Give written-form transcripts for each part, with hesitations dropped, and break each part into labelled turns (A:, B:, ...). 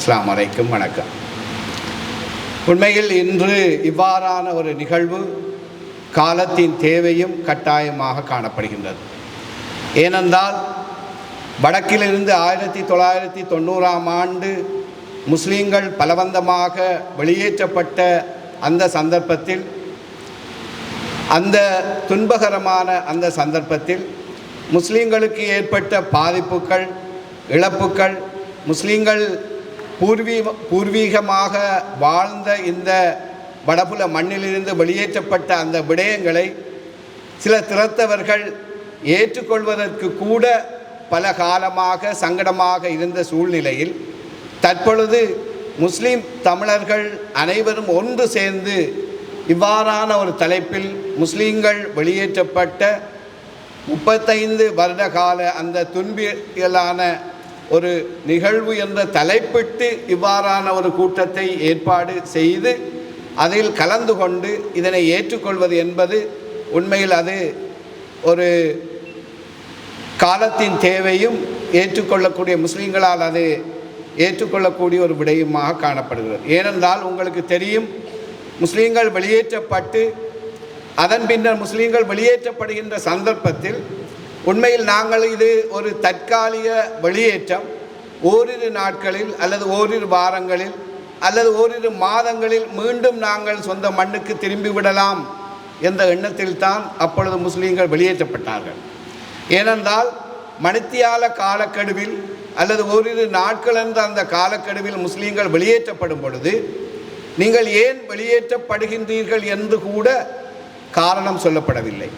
A: அஸ்ஸலாமு அலைக்கும், வணக்கம். உண்மையில் இன்று இவ்வாறான ஒரு நிகழ்வு காலத்தின் தேவையும் கட்டாயமாக காணப்படுகின்றது. ஏனென்றால் வடக்கிலிருந்து 1990ஆம் ஆண்டு முஸ்லீம்கள் பலவந்தமாக வெளியேற்றப்பட்ட அந்த சந்தர்ப்பத்தில், அந்த துன்பகரமான அந்த சந்தர்ப்பத்தில் முஸ்லீம்களுக்கு ஏற்பட்ட பாதிப்புகள், இழப்புகள், முஸ்லீம்கள் பூர்வீகமாக வாழ்ந்த இந்த வடபுல மண்ணிலிருந்து வெளியேற்றப்பட்ட அந்த விடயங்களை சில திறத்தவர்கள் ஏற்றுக்கொள்வதற்கு கூட பல காலமாக சங்கடமாக இருந்த சூழ்நிலையில் தற்பொழுது முஸ்லீம் தமிழர்கள் அனைவரும் ஒன்று சேர்ந்து இவ்வாறான ஒரு தலைப்பில் முஸ்லீம்கள் வெளியேற்றப்பட்ட 35 வருட கால அந்த துன்பியலான ஒரு நிகழ்வு என்ற தலைப்பிட்டு இவ்வாறான ஒரு கூட்டத்தை ஏற்பாடு செய்து அதில் கலந்து கொண்டு இதனை ஏற்றுக்கொள்வது என்பது உண்மையில் அது ஒரு காலத்தின் தேவையும் ஏற்றுக்கொள்ளக்கூடிய முஸ்லீம்களால் அது ஏற்றுக்கொள்ளக்கூடிய ஒரு விடயமாக காணப்படுகிறது. ஏனென்றால் உங்களுக்கு தெரியும், முஸ்லீம்கள் வெளியேற்றப்பட்டு அதன் பின்னர் முஸ்லீம்கள் வெளியேற்றப்படுகின்ற சந்தர்ப்பத்தில் உண்மையில் நாங்கள் இது ஒரு தற்காலிக வெளியேற்றம், ஓரிரு நாட்களில் அல்லது ஓரிரு வாரங்களில் அல்லது ஓரிரு மாதங்களில் மீண்டும் நாங்கள் சொந்த மண்ணுக்கு திரும்பிவிடலாம் என்ற எண்ணத்தில் தான் அப்பொழுது முஸ்லீம்கள் வெளியேற்றப்பட்டார்கள். ஏனென்றால் மணித்தியால காலக்கெடுவில் அல்லது ஓரிரு நாட்கள் என்ற அந்த காலக்கெடுவில் முஸ்லீம்கள் வெளியேற்றப்படும் பொழுது நீங்கள் ஏன் வெளியேற்றப்படுகின்றீர்கள் என்று கூட காரணம் சொல்லப்படவில்லை.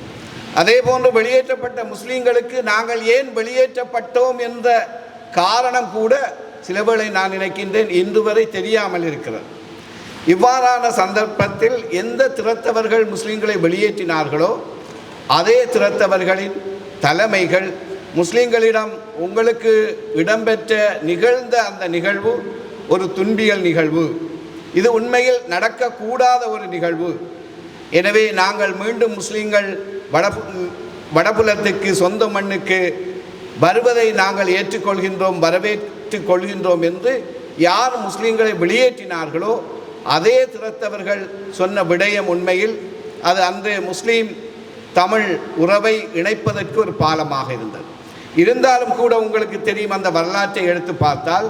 A: அதே போன்று வெளியேற்றப்பட்ட முஸ்லீம்களுக்கு நாங்கள் ஏன் வெளியேற்றப்பட்டோம் என்ற காரணம் கூட சிலவேளை நான் நினைக்கின்றேன் இன்று வரை தெரியாமல் இருக்கிறது. இவ்வாறான சந்தர்ப்பத்தில் எந்த திறத்தவர்கள் முஸ்லீம்களை வெளியேற்றினார்களோ அதே திறத்தவர்களின் தலைமைகள் முஸ்லீம்களிடம் உங்களுக்கு இடம்பெற்ற நிகழ்ந்த அந்த நிகழ்வு ஒரு துன்பியல் நிகழ்வு, இது உண்மையில் நடக்கக்கூடாத ஒரு நிகழ்வு. எனவே நாங்கள் மீண்டும் முஸ்லீம்கள் வடபுலத்துக்கு சொந்த மண்ணுக்கு வருவதை நாங்கள் ஏற்றுக்கொள்கின்றோம், வரவேற்றுக் கொள்கின்றோம் என்று யார் முஸ்லீம்களை வெளியேற்றினார்களோ அதே திறத்தவர்கள் சொன்ன விடயம் உண்மையில் அது அன்று முஸ்லீம் தமிழ் உறவை இணைப்பதற்கு ஒரு பாலமாக இருந்தது. இருந்தாலும் கூட உங்களுக்கு தெரியும், அந்த வரலாற்றை எடுத்து பார்த்தால்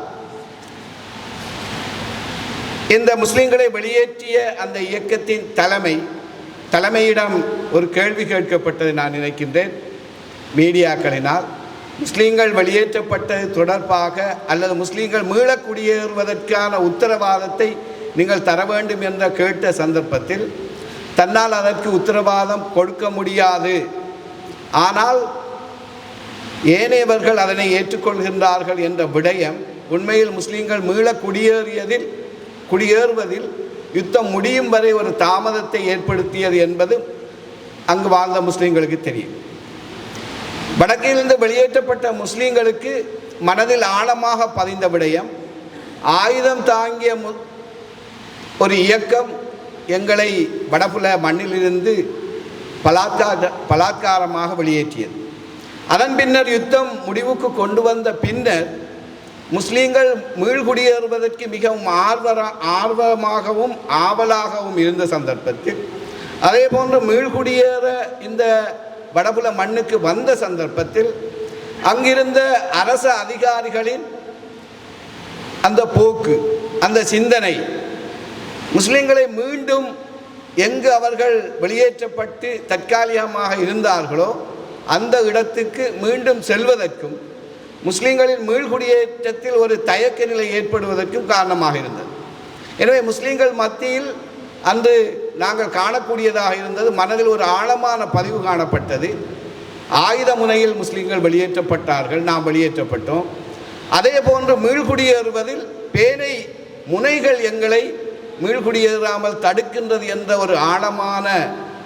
A: இந்த முஸ்லீம்களை வெளியேற்றிய அந்த இயக்கத்தின் தலைமையிடம் ஒரு கேள்வி கேட்கப்பட்டது நான் நினைக்கின்றேன் மீடியாக்களினால். முஸ்லீம்கள் வெளியேற்றப்பட்டது தொடர்பாக அல்லது முஸ்லீம்கள் மீள குடியேறுவதற்கான உத்தரவாதத்தை நீங்கள் தர வேண்டும் என்ற கேட்ட சந்தர்ப்பத்தில் தன்னால் அதற்கு உத்தரவாதம் கொடுக்க முடியாது, ஆனால் ஏனையவர்கள் அதனை ஏற்றுக்கொள்கின்றார்கள் என்ற விடயம் உண்மையில் முஸ்லீம்கள் மீள குடியேறுவதில் யுத்தம் முடியும் வரை ஒரு தாமதத்தை ஏற்படுத்தியது என்பது அங்கு வாழ்ந்த முஸ்லீம்களுக்கு தெரியும். வடக்கிலிருந்து வெளியேற்றப்பட்ட முஸ்லீம்களுக்கு மனதில் ஆழமாக பதிந்த விடயம், ஆயுதம் தாங்கிய ஒரு இயக்கம் எங்களை வடபுல மண்ணிலிருந்து பலாத்காரமாக வெளியேற்றியது. அதன் பின்னர் யுத்தம் முடிவுக்கு கொண்டு வந்த பின்னர் முஸ்லீம்கள் மீள்குடியேறுவதற்கு மிகவும் ஆர்வமாகவும் ஆவலாகவும் இருந்த சந்தர்ப்பத்தில், அதே போன்று மீள்குடியேற இந்த வடபுல மண்ணுக்கு வந்த சந்தர்ப்பத்தில் அங்கிருந்த அரச அதிகாரிகளின் அந்த போக்கு, அந்த சிந்தனை முஸ்லீம்களை மீண்டும் எங்கு அவர்கள் வெளியேற்றப்பட்டு தற்காலிகமாக இருந்தார்களோ அந்த இடத்துக்கு மீண்டும் செல்வதற்கும் முஸ்லீம்களின் மீள்குடியேற்றத்தில் ஒரு தயக்க நிலை ஏற்படுவதற்கும் காரணமாக இருந்தது. எனவே முஸ்லீம்கள் மத்தியில் அன்று நாங்கள் காணக்கூடியதாக இருந்தது, மனதில் ஒரு ஆழமான பதிவு காணப்பட்டது. ஆயுத முனையில் முஸ்லீம்கள் வெளியேற்றப்பட்டார்கள், நாம் வெளியேற்றப்பட்டோம். அதே போன்று மீள்குடியேறுவதில் பேனை முனைகள் எங்களை மீள்குடியேறாமல் தடுக்கின்றது என்ற ஒரு ஆழமான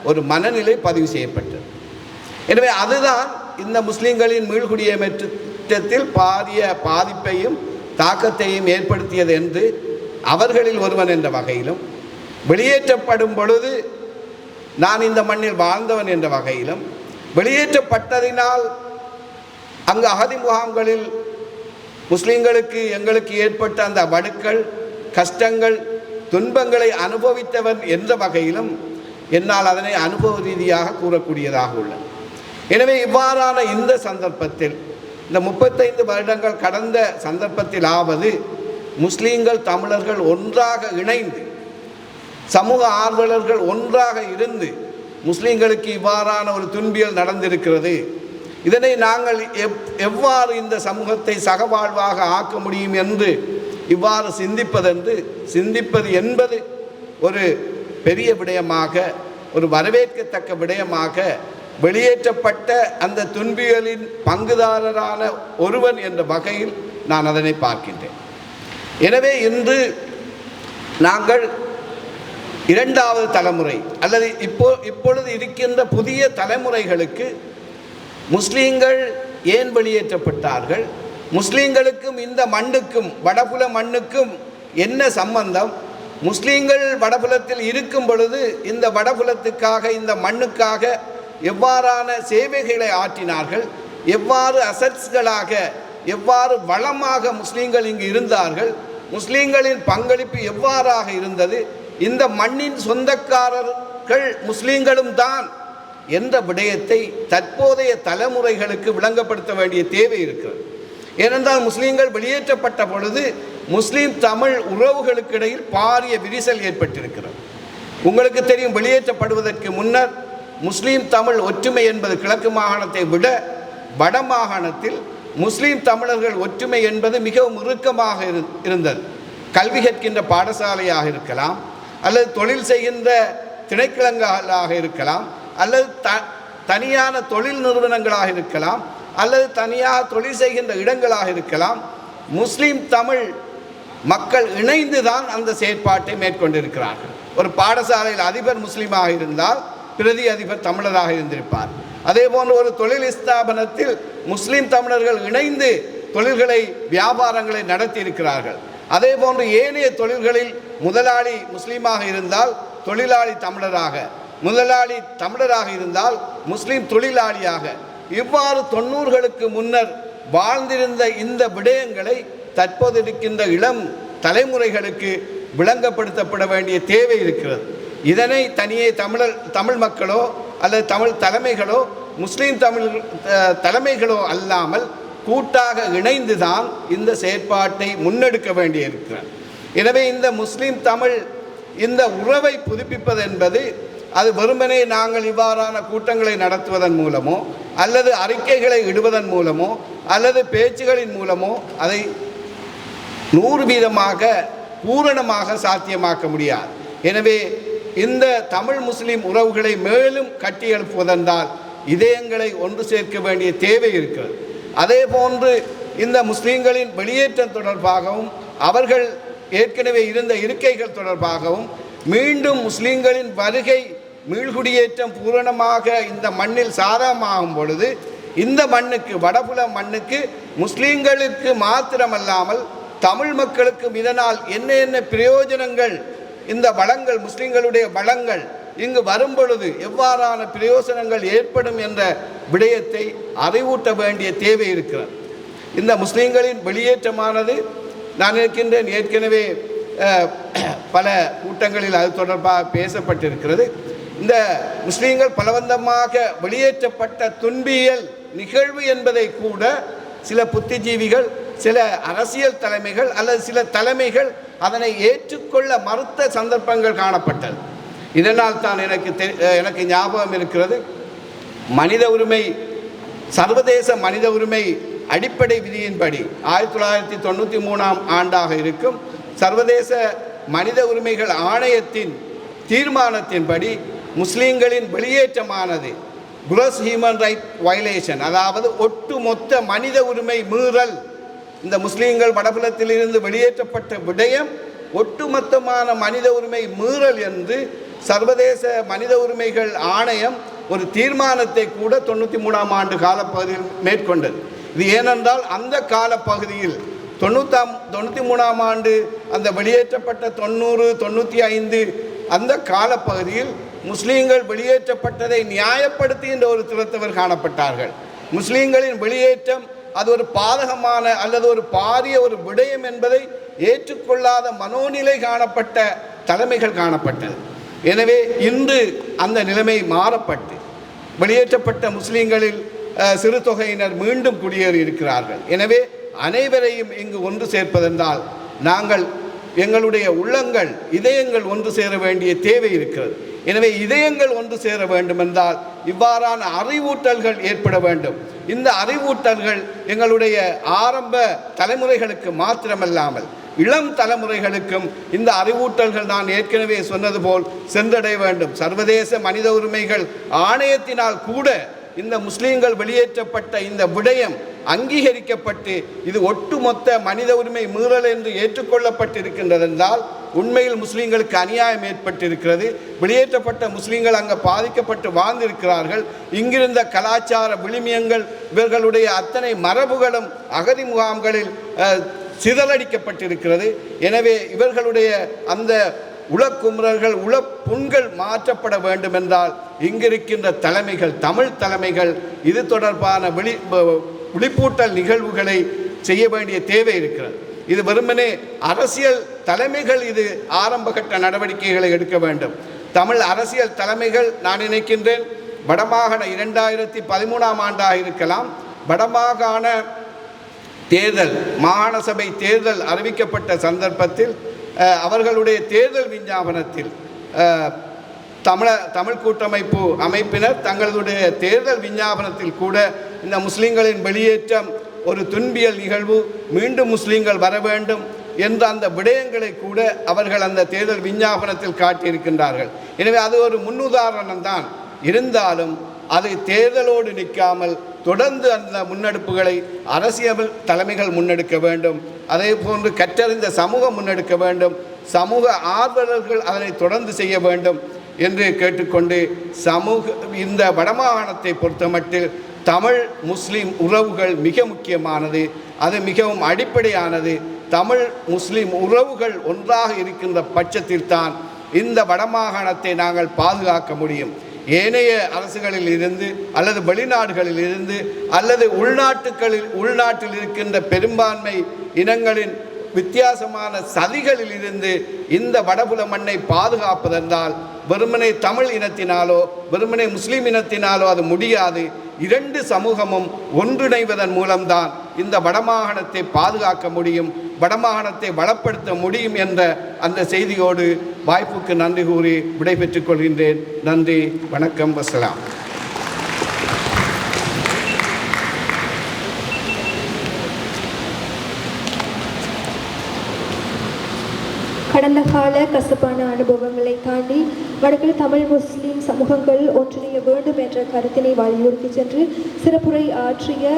A: ஒரு மனநிலை பதிவு செய்யப்பட்டது. எனவே அதுதான் இந்த முஸ்லீம்களின் மீள்குடியேற்றத்தில் பாரிய பாதிப்பையும் தாக்கத்தையும் ஏற்படுத்தியது என்று அவர்களில் ஒருவன் என்ற வகையிலும், வெளியேற்றப்படும் பொழுது நான் இந்த மண்ணில் வாழ்ந்தவன் என்ற வகையிலும், வெளியேற்றப்பட்டதினால் அங்கு அகதி முகாம்களில் முஸ்லீம்களுக்கு எங்களுக்கு ஏற்பட்ட அந்த வடுக்கள், கஷ்டங்கள், துன்பங்களை அனுபவித்தவன் என்ற வகையிலும் என்னால் அதனை அனுபவ ரீதியாக கூறக்கூடியதாக உள்ளது. எனவே இவ்வாறான இந்த சந்தர்ப்பத்தில், இந்த 35 வருடங்கள் கடந்த சந்தர்ப்பத்திலாவது முஸ்லீம்கள் தமிழர்கள் ஒன்றாக இணைந்து, சமூக ஆர்வலர்கள் ஒன்றாக இருந்து முஸ்லீம்களுக்கு இவ்வாறான ஒரு துன்பியல் நடந்திருக்கிறது. இதனை நாங்கள் எவ்வாறு இந்த சமூகத்தை சகவாழ்வாக ஆக்க முடியும் என்று இவ்வாறு சிந்திப்பது என்பது ஒரு பெரிய விடயமாக, ஒரு வரவேற்கத்தக்க விடயமாக, வெளியேற்றப்பட்ட அந்த துன்பியலின் பங்குதாரரான ஒருவன் என்ற வகையில் நான் அதனை பார்க்கின்றேன். எனவே இன்று நாங்கள் இரண்டாவது தலைமுறை அல்லது இப்பொழுது இருக்கின்ற புதிய தலைமுறைகளுக்கு முஸ்லீம்கள் ஏன் வெளியேற்றப்பட்டார்கள், முஸ்லீம்களுக்கும் இந்த மண்ணுக்கும் வடபுல மண்ணுக்கும் என்ன சம்பந்தம், முஸ்லீம்கள் வடபுலத்தில் இருக்கும் பொழுது இந்த வடபுலத்துக்காக, இந்த மண்ணுக்காக எவ்வாறான சேவைகளை ஆற்றினார்கள், எவ்வாறு அசட்ஸ்களாக, எவ்வாறு வளமாக முஸ்லீம்கள் இங்கு இருந்தார்கள், முஸ்லீம்களின் பங்களிப்பு எவ்வாறாக இருந்தது, இந்த மண்ணின் சொந்தக்காரர்கள் முஸ்லீம்களும் தான் என்ற விடயத்தை தற்போதைய தலைமுறைகளுக்கு விளங்கப்படுத்த வேண்டிய தேவை இருக்கிறது. ஏனென்றால் முஸ்லீம்கள் வெளியேற்றப்பட்ட பொழுது முஸ்லீம் தமிழ் உறவுகளுக்கு இடையில் பாரிய விரிசல் ஏற்பட்டிருக்கிறது. உங்களுக்கு தெரியும், வெளியேற்றப்படுவதற்கு முன்னர் முஸ்லீம் தமிழ் ஒற்றுமை என்பது கிழக்கு மாகாணத்தை விட வட மாகாணத்தில் முஸ்லீம் தமிழர்கள் ஒற்றுமை என்பது மிகவும் இறுக்கமாக இருந்தது. கல்வி கற்கின்ற பாடசாலையாக இருக்கலாம், அல்லது தொழில் செய்கின்ற திணைக்களங்களாக இருக்கலாம், அல்லது தனியான தொழில் நிறுவனங்களாக இருக்கலாம், அல்லது தனியாக தொழில் செய்கின்ற இடங்களாக இருக்கலாம். முஸ்லீம் தமிழ் மக்கள் இணைந்து தான் அந்த செயற்பாட்டை மேற்கொண்டிருக்கிறார்கள். ஒரு பாடசாலையில் அதிபர் முஸ்லீமாக இருந்தால் பிரதி அதிபர் தமிழராக இருந்திருப்பார். அதே போன்று ஒரு தொழில் ஸ்தாபனத்தில் முஸ்லீம் தமிழர்கள் இணைந்து தொழில்களை, வியாபாரங்களை நடத்தி இருக்கிறார்கள். அதே போன்று ஏனைய தொழில்களில் முதலாளி முஸ்லீமாக இருந்தால் தொழிலாளி தமிழராக, முதலாளி தமிழராக இருந்தால் முஸ்லீம் தொழிலாளியாக, இவ்வாறு 90களுக்கு முன்னர் வாழ்ந்திருந்த இந்த விடயங்களை தற்போது இருக்கின்ற இளம் தலைமுறைகளுக்கு விளங்கப்படுத்தப்பட வேண்டிய தேவை இருக்கிறது. இதனை தனியே தமிழ் மக்களோ அல்லது தமிழ் தலைமைகளோ முஸ்லீம் தமிழ் தலைமைகளோ அல்லாமல் கூட்டாக இணைந்துதான் இந்த செயற்பாட்டை முன்னெடுக்க வேண்டியிருக்கிறது. எனவே இந்த முஸ்லீம் தமிழ் இந்த உறவை புதுப்பிப்பது என்பது அது வெறுமனே நாங்கள் இவ்வாறான கூட்டங்களை நடத்துவதன் மூலமோ அல்லது அறிக்கைகளை இடுவதன் மூலமோ அல்லது பேச்சுகளின் மூலமோ அதை 100% பூரணமாக சாத்தியமாக்க முடியாது. எனவே இந்த தமிழ் முஸ்லீம் உறவுகளை மேலும் கட்டியெழுப்புவதென்றால் இதயங்களை ஒன்று சேர்க்க வேண்டிய தேவை இருக்கிறது. அதே போன்று இந்த முஸ்லீம்களின் வெளியேற்றம் தொடர்பாகவும் அவர்கள் ஏற்கனவே இருந்த இருக்கைகள் தொடர்பாகவும் மீண்டும் முஸ்லீம்களின் வருகை, மீள்குடியேற்றம் பூரணமாக இந்த மண்ணில் சாதகமாகும் பொழுது இந்த மண்ணுக்கு, வடபுல மண்ணுக்கு, முஸ்லீம்களுக்கு மாத்திரமல்லாமல் தமிழ் மக்களுக்கும் இதனால் என்ன பிரயோஜனங்கள், இந்த வளங்கள், முஸ்லீம்களுடைய வளங்கள் இங்கு வரும் பொழுது எவ்வாறான பிரயோஜனங்கள் ஏற்படும் என்ற விடயத்தை அறிவூட்ட வேண்டிய தேவை இருக்கிறது. இந்த முஸ்லீம்களின் வெளியேற்றமானது நான் இருக்கின்றேன், ஏற்கனவே பல கூட்டங்களில் அது தொடர்பாக பேசப்பட்டிருக்கிறது. இந்த முஸ்லீம்கள் பலவந்தமாக வெளியேற்றப்பட்ட துன்பியல் நிகழ்வு என்பதை கூட சில புத்திஜீவிகள், சில அரசியல் தலைமைகள் அல்லது சில தலைமைகள் அதனை ஏற்றுக்கொள்ள மறுத்த சந்தர்ப்பங்கள் காணப்பட்டது. இதனால் தான் எனக்கு ஞாபகம் இருக்கிறது, மனித உரிமை, சர்வதேச மனித உரிமை அடிப்படை விதியின்படி 1993ஆம் ஆண்டாக இருக்கும் சர்வதேச மனித உரிமைகள் ஆணையத்தின் தீர்மானத்தின்படி முஸ்லீம்களின் வெளியேற்றமானது gross human right violation, அதாவது ஒட்டுமொத்த மனித உரிமை மீறல். இந்த முஸ்லீம்கள் வடபுலத்திலிருந்து வெளியேற்றப்பட்ட விடயம் ஒட்டுமொத்தமான மனித உரிமை மீறல் என்று சர்வதேச மனித உரிமைகள் ஆணையம் ஒரு தீர்மானத்தை கூட 93ஆம் ஆண்டு காலப்பகுதியில் மேற்கொண்டது. இது ஏனென்றால் அந்த காலப்பகுதியில் 93ஆம் ஆண்டு அந்த வெளியேற்றப்பட்ட 90, 95 அந்த காலப்பகுதியில் முஸ்லீம்கள் வெளியேற்றப்பட்டதை நியாயப்படுத்துகின்ற ஒரு திறத்தவர் காணப்பட்டார்கள். முஸ்லீம்களின் வெளியேற்றம் அது ஒரு பாதகமான அல்லது ஒரு பாரிய ஒரு விடயம் என்பதை ஏற்றுக்கொள்ளாத மனோநிலை காணப்பட்ட தலைமைகள் காணப்பட்டது. எனவே இன்று அந்த நிலைமை மாறப்பட்டு வெளியேற்றப்பட்ட முஸ்லீம்களில் சிறு தொகையினர் மீண்டும் குடியேறி இருக்கிறார்கள். எனவே அனைவரையும் இங்கு ஒன்று சேர்ப்பதென்றால் நாங்கள் எங்களுடைய உள்ளங்கள் இதயங்கள் ஒன்று சேர வேண்டிய தேவை இருக்கிறது. எனவே இதயங்கள் ஒன்று சேர வேண்டும் என்றால் இவ்வாறான அறிவூட்டல்கள் ஏற்பட வேண்டும். இந்த அறிவூட்டல்கள் எங்களுடைய ஆரம்ப தலைமுறைகளுக்கு மாத்திரமல்லாமல் இளம் தலைமுறைகளுக்கும் இந்த அறிவூட்டல்கள் நான் ஏற்கனவே சொன்னது போல் சென்றடைய வேண்டும். சர்வதேச மனித உரிமைகள் ஆணையத்தினால் கூட இந்த முஸ்லீம்கள் வெளியேற்றப்பட்ட இந்த விடயம் அங்கீகரிக்கப்பட்டு இது ஒட்டுமொத்த மனித உரிமை மீறல் என்று ஏற்றுக்கொள்ளப்பட்டிருக்கின்றது என்றால் உண்மையில் முஸ்லீம்களுக்கு அநியாயம் ஏற்பட்டிருக்கிறது. வெளியேற்றப்பட்ட முஸ்லீம்கள் அங்கே பாதிக்கப்பட்டு வாழ்ந்திருக்கிறார்கள். இங்கிருந்த கலாச்சார விழுமியங்கள் இவர்களுடைய அத்தனை மரபுகளும் அகதி முகாம்களில் சிதறடிக்கப்பட்டிருக்கிறது. எனவே இவர்களுடைய அந்த உளக்குமுறல்கள் உளப்புண்கள் மாற்றப்பட வேண்டும் என்றால் இங்கிருக்கின்ற தலைமைகள் தமிழ் தலைமைகள் இது தொடர்பான விழிப்பூட்டல் நிகழ்வுகளை செய்ய வேண்டிய தேவை இருக்கிறது. இது வெறுமனே அரசியல் தலைமைகள் இது ஆரம்பகட்ட நடவடிக்கைகளை எடுக்க வேண்டும். தமிழ் அரசியல் தலைமைகள் நான் நினைக்கின்றேன் வடமாகாண 2013ஆம் ஆண்டாக இருக்கலாம் வடமாகாண தேர்தல் மாகாண சபை தேர்தல் அறிவிக்கப்பட்ட சந்தர்ப்பத்தில் அவர்களுடைய தேர்தல் விஞ்ஞாபனத்தில் தமிழ் கூட்டமைப்பு அமைப்பினர் தங்களுடைய தேர்தல் விஞ்ஞாபனத்தில் கூட இந்த முஸ்லீம்களின் வெளியேற்றம் ஒரு துன்பியல் நிகழ்வு, மீண்டும் முஸ்லீம்கள் வர வேண்டும் என்ற அந்த விடயங்களை கூட அவர்கள் அந்த தேர்தல் விஞ்ஞாபனத்தில் காட்டியிருக்கின்றார்கள். எனவே அது ஒரு முன்னுதாரணம் தான். இருந்தாலும் அது தேர்தலோடு நிற்காமல் தொடர்ந்து அந்த முன்னெடுப்புகளை அரசியல் தலைமைகள் முன்னெடுக்க வேண்டும். அதே போன்று கற்றறிந்த சமூகம் முன்னெடுக்க வேண்டும். சமூக ஆர்வலர்கள் அதனை தொடர்ந்து செய்ய வேண்டும் என்று கேட்டுக்கொண்டு இந்த வடமாகாணத்தை பொறுத்தமட்டில் தமிழ் முஸ்லீம் உறவுகள் மிக முக்கியமானது. அது மிகவும் அடிப்படையானது. தமிழ் முஸ்லீம் உறவுகள் ஒன்றாக இருக்கின்ற பட்சத்தில் தான் இந்த வடமாகாணத்தை நாங்கள் பாதுகாக்க முடியும். ஏனைய அரசுகளில் இருந்து அல்லது வெளிநாடுகளில் இருந்து அல்லது உள்நாட்டில் இருக்கின்ற பெரும்பான்மை இனங்களின் வித்தியாசமான சதிகளில் இருந்து இந்த வடபுல மண்ணை பாதுகாப்பதென்றால் வெறுமனே தமிழ் இனத்தினாலோ வெறுமனே முஸ்லீம் இனத்தினாலோ அது முடியாது. இரண்டு சமூகமும் ஒன்றிணைவதன் மூலம்தான் இந்த வடமாகாணத்தை பாதுகாக்க முடியும், வடமாகாணத்தை வளப்படுத்த முடியும் என்ற அந்த செய்தியோடு வாய்ப்புக்கு நன்றி கூறி விடைபெற்றுக் கொள்கின்றேன். நன்றி, வணக்கம், வஸ்ஸலாம்.
B: கடந்த கால கசப்பான அனுபவங்களை தாண்டி வடக்கில் தமிழ் முஸ்லீம் சமூகங்கள் ஒன்றிணைய வேண்டும் என்ற கருத்தினை வலியுறுத்தி சென்று சிறப்புரை ஆற்றிய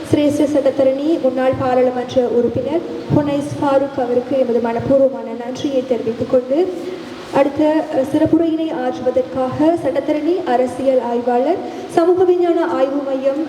B: சிரேஷ்ட சட்டத்தரணி முன்னாள் பாராளுமன்ற உறுப்பினர் ஹுனைஸ் ஃபாரூக் அவருக்கு எமது மனப்பூர்வமான நன்றியை தெரிவித்துக் கொண்டு அடுத்த சிறப்புரையினை ஆற்றுவதற்காக சட்டத்தரணி அரசியல் ஆய்வாளர் சமூக விஞ்ஞான ஆய்வு மையம்